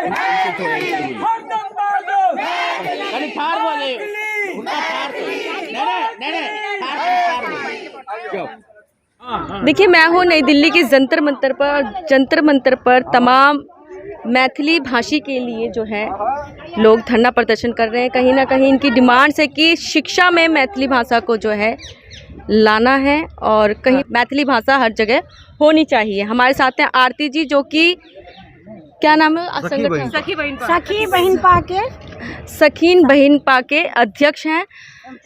इनसे थोड़ा इंटरव्यू अरे ठार बोले उनका ठार तो नहीं ठार क्यों। देखिए, मैं हूँ नई दिल्ली के जंतर मंतर पर तमाम मैथिली भाषी के लिए जो है लोग धरना प्रदर्शन कर रहे हैं। कहीं ना कहीं इनकी डिमांड्स है कि शिक्षा में मैथिली भाषा को जो है लाना है और कहीं मैथिली भाषा हर जगह होनी चाहिए। हमारे साथ हैं आरती जी, जो कि क्या नाम है, सखीन बहन पा के अध्यक्ष हैं।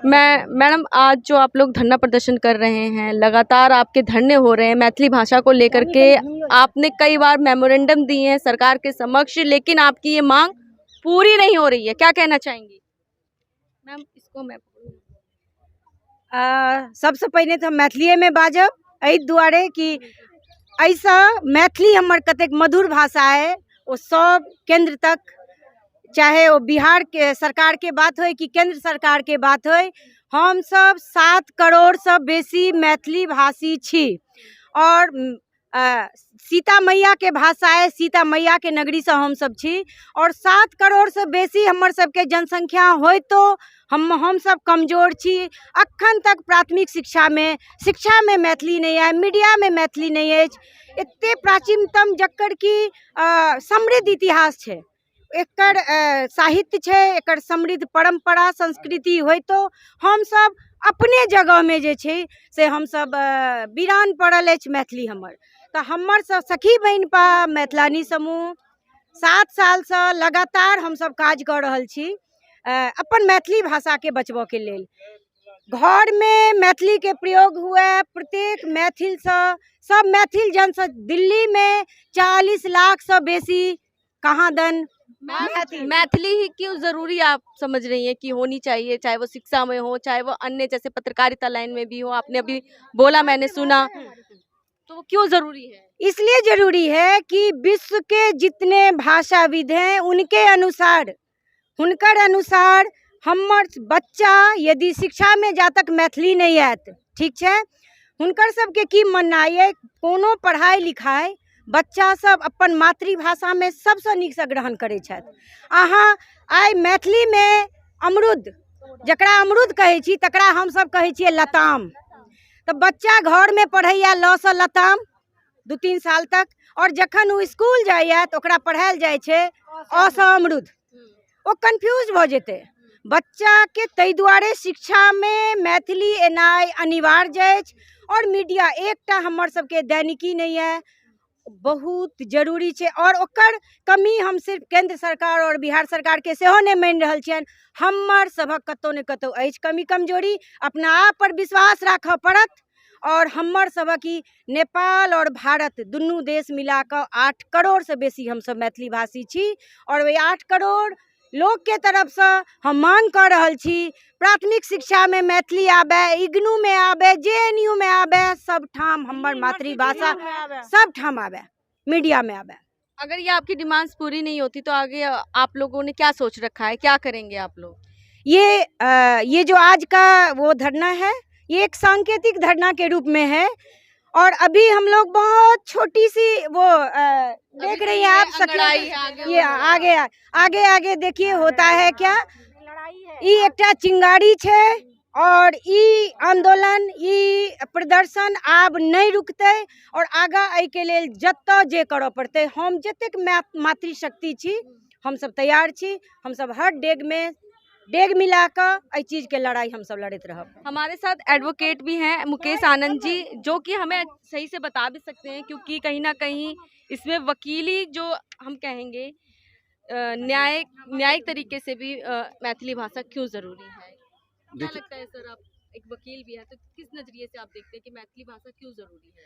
मैडम, आज जो आप लोग धरना प्रदर्शन कर रहे हैं, लगातार आपके धरने हो रहे हैं मैथिली भाषा को लेकर के, आपने कई बार मेमोरेंडम दिए हैं सरकार के समक्ष, लेकिन आपकी ये मांग पूरी नहीं हो रही है, क्या कहना चाहेंगी मैम? इसको मैं सबसे पहले तो हम मैथिली में बाजब एहि दुआरे कि ऐसा मैथिली हमर कतेक मधुर भाषा है, वो सब केंद्र तक, चाहे वो बिहार के सरकार के बात हो कि केंद्र सरकार के बात हो, हम सब 7 करोड़ से बेसी मैथिली भाषी छी। और सीता मैया के भाषा है, सीता मैया के नगरी से हम सब छी, और 7 करोड़ से बेसी हमर सबके जनसंख्या हो तो हम सब कमजोर छी। अखन तक प्राथमिक शिक्षा में मैथिली नहीं है, मीडिया में मैथिली नहीं है। एते प्राचीनतम जकर की समृद्ध इतिहास है, एकर साहित्य है, एकर समृद्ध परंपरा संस्कृति हो तो हम सब अपने जगह में जे छै से हम सब वीरान पड़ल अछि मैथिली हमर। तो हमर सब सखी बहन पा मैथिलानी समूह 7 साल से लगातार हम सब काज कर रहल छी अपन मैथिली भाषा के बचबो के लेल। घर में मैथिली के प्रयोग हुए, प्रत्येक मैथिल से सब मैथिल जन से दिल्ली में 40 लाख से बेसी कहाँ दन मैथिली ही क्यों जरूरी आप समझ रही हैं कि होनी चाहिए, चाहे वो शिक्षा में हो, चाहे वो अन्य जैसे पत्रकारिता लाइन में भी हो? आपने अभी बोला, मैंने सुना, तो वो क्यों जरूरी है? इसलिए जरूरी है कि विश्व के जितने भाषाविद हैं उनके अनुसार, हुनकर अनुसार हमर बच्चा यदि शिक्षा में जा तक मैथिली नहीं आयत, ठीक है, हुनकर सबके की मानना है, कोनो पढ़ाई लिखाई बच्चा सब अपन मातृभाषा में सबसे नीक से ग्रहण करे छथि। अहाँ आइ मैथिली में अमरुद, जकरा अमरुद कहै छी तकरा हम सब कहै छियै लताम। तो बच्चा घर में पढ़ैया ल से लताम 2-3 साल तक, और जखन वो स्कूल जाइए तो ओकरा पढ़ायल जाइ छै अ से अमरुद, वो कन्फ्यूज भ जेतै बच्चा के। ताहि दुआरे शिक्षा में मैथिली एनाइ अनिवार्य अछि। और मीडिया एकटा हमर सबके दैनिकी नहीं है, बहुत जरूरी है, और ओकर कमी हम सिर्फ केंद्र सरकार और बिहार सरकार के सेहो नहीं मान रहल छियन। हमर सभक कतौ ने कतौ अछि कमी कमजोरी, अपना आप पर विश्वास राखऽ पड़त। और हमर सभक ई नेपाल और भारत दुनू देश मिला कर 8 करोड़ से बेसी हम सब मैथिली भाषी छी, और वही 8 करोड़ लोग के तरफ से हम मांग कर रहल छी प्राथमिक शिक्षा में मैथिली आबे, इग्नू में आबे, जेएनयू में आबे, सब ठाम हमर मातृभाषा सब ठाम आबे, मीडिया में आबे। अगर ये आपकी डिमांड्स पूरी नहीं होती तो आगे आप लोगों ने क्या सोच रखा है, क्या करेंगे आप लोग? ये जो आज का वो धरना है, ये एक सांकेतिक धरना के रूप में है, और अभी हम लोग बहुत छोटी सी वो देख रही हैं आप, ये आगे आगे देखिए होता है क्या। ई एकटा चिंगारी छे, और ई आंदोलन, ई प्रदर्शन आब नहीं रुकते, और आगा एहि के लेल जत्ता जे करऽ पड़ते, हम जतेक मातृशक्ति छी हम सब तैयार छी, हम सब हर डेग मिलाकर इस चीज के लड़ाई हम सब लड़ते रह। हमारे साथ एडवोकेट भी हैं मुकेश आनंद जी, जो कि हमें सही से बता भी सकते हैं, क्योंकि कहीं ना कहीं इसमें वकीली जो हम कहेंगे न्यायिक तरीके से भी मैथिली भाषा क्यों जरूरी है, क्या लगता है सर? आप एक वकील भी है तो किस नजरिए से आप देखते हैं कि मैथिली भाषा क्यों जरूरी है?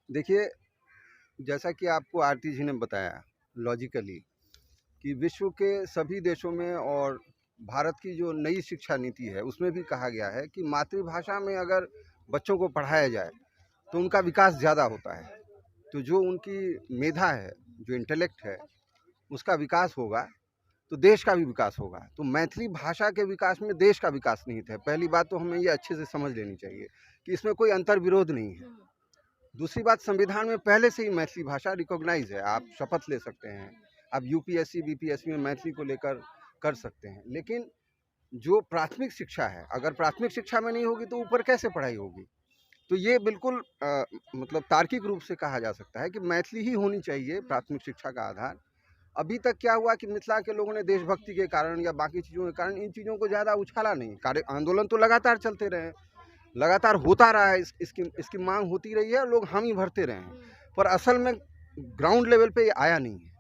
देखिए, जैसा कि आपको आरती जी ने बताया लॉजिकली कि विश्व के सभी देशों में और भारत की जो नई शिक्षा नीति है उसमें भी कहा गया है कि मातृभाषा में अगर बच्चों को पढ़ाया जाए तो उनका विकास ज़्यादा होता है। तो जो उनकी मेधा है, जो इंटेलेक्ट है, उसका विकास होगा तो देश का भी विकास होगा। तो मैथिली भाषा के विकास में देश का विकास निहित है। पहली बात तो हमें ये अच्छे से समझ लेनी चाहिए कि इसमें कोई अंतर विरोध नहीं है। दूसरी बात, संविधान में पहले से ही मैथिली भाषा रिकॉग्नाइज है, आप शपथ ले सकते हैं, आप यूपीएससी बीपीएससी में मैथिली को लेकर कर सकते हैं, लेकिन जो प्राथमिक शिक्षा है, अगर प्राथमिक शिक्षा में नहीं होगी तो ऊपर कैसे पढ़ाई होगी। तो ये बिल्कुल मतलब तार्किक रूप से कहा जा सकता है कि मैथिली ही होनी चाहिए प्राथमिक शिक्षा का आधार। अभी तक क्या हुआ कि मिथिला के लोगों ने देशभक्ति के कारण या बाकी चीज़ों के कारण इन चीज़ों को ज़्यादा उछाला नहीं। कार्य आंदोलन तो लगातार चलते रहे, लगातार होता रहा है, इसकी मांग होती रही है, लोग हामी भरते रहे हैं, पर असल में ग्राउंड लेवल पे ये आया नहीं है।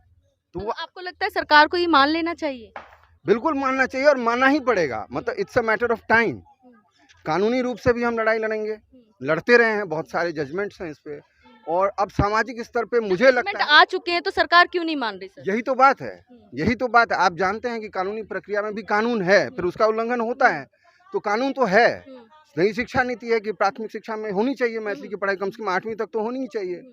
तो आपको लगता है सरकार को ये मान लेना चाहिए? बिल्कुल मानना चाहिए और मानना ही पड़ेगा। मतलब it's a matter of time. कानूनी रूप से भी हम लड़ाई लड़ेंगे, लड़ते रहे हैं, बहुत सारे जजमेंट्स हैं इस पे, और अब सामाजिक स्तर पे मुझे लगता है आ चुके हैं तो सरकार क्यों नहीं मान रही सर? यही तो बात है, यही तो बात है। आप जानते हैं कि कानूनी प्रक्रिया में भी कानून है, फिर उसका उल्लंघन होता है, तो कानून तो है। नई शिक्षा नीति है कि प्राथमिक शिक्षा में होनी चाहिए मैथिली की पढ़ाई, कम से कम 8वीं तक तो होनी ही चाहिए।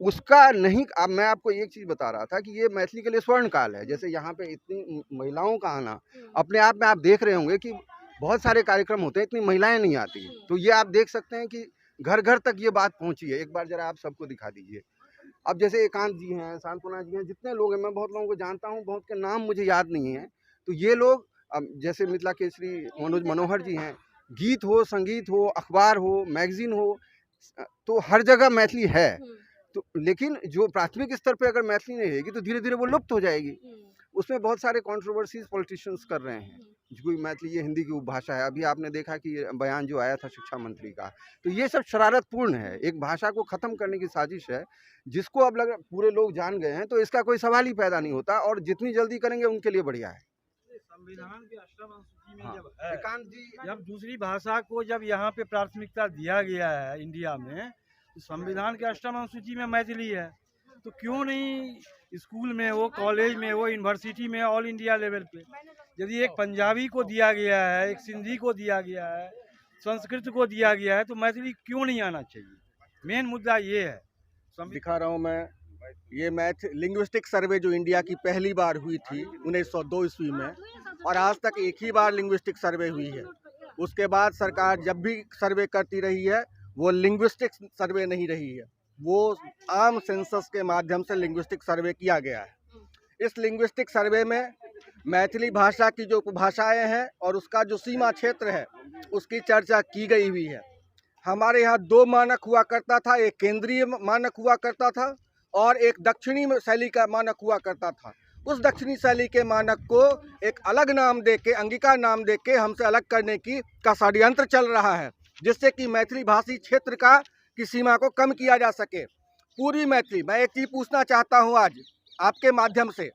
उसका नहीं, अब मैं आपको एक चीज़ बता रहा था कि ये मैथिली के लिए स्वर्ण काल है। जैसे यहाँ पे इतनी महिलाओं का आना, अपने आप में आप देख रहे होंगे कि बहुत सारे कार्यक्रम होते हैं, इतनी महिलाएं नहीं आती, तो ये आप देख सकते हैं कि घर घर तक ये बात पहुंची है। एक बार जरा आप सबको दिखा दीजिए। अब जैसे एकांत जी हैं, सांत्वना जी हैं, जितने लोग हैं, मैं बहुत लोगों को जानता हूँ, बहुत के नाम मुझे याद नहीं है, तो ये लोग अब जैसे मिथिला केसरी मनोज मनोहर जी हैं, गीत हो, संगीत हो, अखबार हो, मैगजीन हो, तो हर जगह मैथिली है। तो लेकिन जो प्राथमिक स्तर पे अगर मैथिली नहीं रहेगी तो धीरे धीरे वो लुप्त हो जाएगी। उसमें बहुत सारे कंट्रोवर्सीज पॉलिटिशियंस कर रहे हैं, कोई मैथिली ये हिंदी की उपभाषा है। अभी आपने देखा कि बयान जो आया था शिक्षा मंत्री का, तो ये सब शरारतपूर्ण है, एक भाषा को ख़त्म करने की साजिश है, जिसको अब लग पूरे लोग जान गए हैं, तो इसका कोई सवाल ही पैदा नहीं होता, और जितनी जल्दी करेंगे उनके लिए बढ़िया है। संविधान के 8वें अनुसूची में जब दूसरी भाषा को जब यहाँ पे प्राथमिकता दिया गया है इंडिया में, तो संविधान के 8वें अनुसूची में मैथिली है, तो क्यों नहीं स्कूल में हो, कॉलेज में हो, यूनिवर्सिटी में, ऑल इंडिया लेवल पे यदि एक पंजाबी को दिया गया है, एक सिंधी को दिया गया है, संस्कृत को दिया गया है, तो मैथिली क्यों नहीं आना चाहिए? मेन मुद्दा ये है। दिखा रहा हूँ मैं, ये लिंग्विस्टिक सर्वे जो इंडिया की पहली बार हुई थी 1902 ईस्वी में, और आज तक एक ही बार लिंग्विस्टिक सर्वे हुई है। उसके बाद सरकार जब भी सर्वे करती रही है, वो लिंग्विस्टिक सर्वे नहीं रही है, वो आम सेंसस के माध्यम से लिंग्विस्टिक सर्वे किया गया है। इस लिंग्विस्टिक सर्वे में मैथिली भाषा की जो उपभाषाएं हैं और उसका जो सीमा क्षेत्र है, उसकी चर्चा की गई हुई है। हमारे यहाँ 2 मानक हुआ करता था, एक केंद्रीय मानक हुआ करता था और एक दक्षिणी शैली का मानक हुआ करता था। उस दक्षिणी शैली के मानक को एक अलग नाम देके, अंगिका नाम देके हमसे अलग करने का षड्यंत्र चल रहा है, जिससे कि मैथिली भाषी क्षेत्र की सीमा को कम किया जा सके। पूर्वी मैथिली, मैं एक चीज़ पूछना चाहता हूँ आज आपके माध्यम से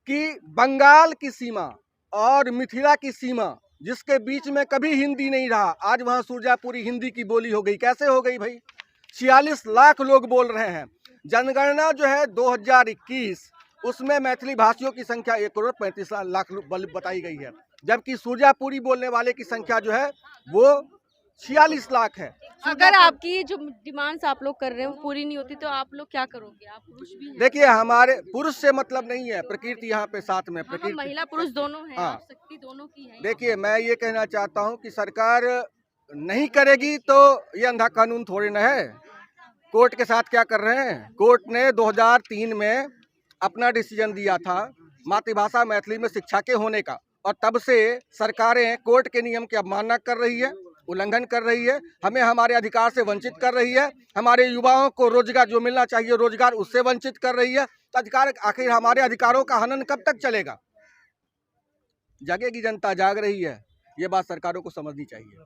कि बंगाल की सीमा और मिथिला की सीमा, जिसके बीच में कभी हिंदी नहीं रहा, आज वहाँ सुरजापुरी हिंदी की बोली हो गई। कैसे हो गई भाई? 46 लाख लोग बोल रहे हैं। जनगणना जो है 2021, उसमें मैथिली भाषियों की संख्या 1,35,00,000 बताई गई है, जबकि सुरजापुरी बोलने वाले की संख्या जो है वो 46 लाख है। अगर आपकी जो डिमांड्स आप लोग कर रहे हैं वो पूरी नहीं होती तो आप लोग क्या करोगे? आप पुरुष भी हैं। देखिए, हमारे पुरुष से मतलब नहीं है, प्रकृति यहाँ पे साथ में, प्रकृति महिला पुरुष दोनों हैं, हाँ। आप शक्ति दोनों की है। देखिए, मैं ये कहना चाहता हूँ कि सरकार नहीं करेगी तो ये अंधा कानून थोड़ी ना है। कोर्ट के साथ क्या कर रहे हैं? कोर्ट ने 2003 में अपना डिसीजन दिया था मातृभाषा मैथिली में शिक्षा के होने का, और तब से सरकारें कोर्ट के नियम की अवमानना कर रही है, उल्लंघन कर रही है, हमें हमारे अधिकार से वंचित कर रही है, हमारे युवाओं को रोजगार जो मिलना चाहिए रोजगार, उससे वंचित कर रही है। तो अधिकार, आखिर हमारे अधिकारों का हनन कब तक चलेगा? जागेगी जनता, जाग रही है, ये बात सरकारों को समझनी चाहिए।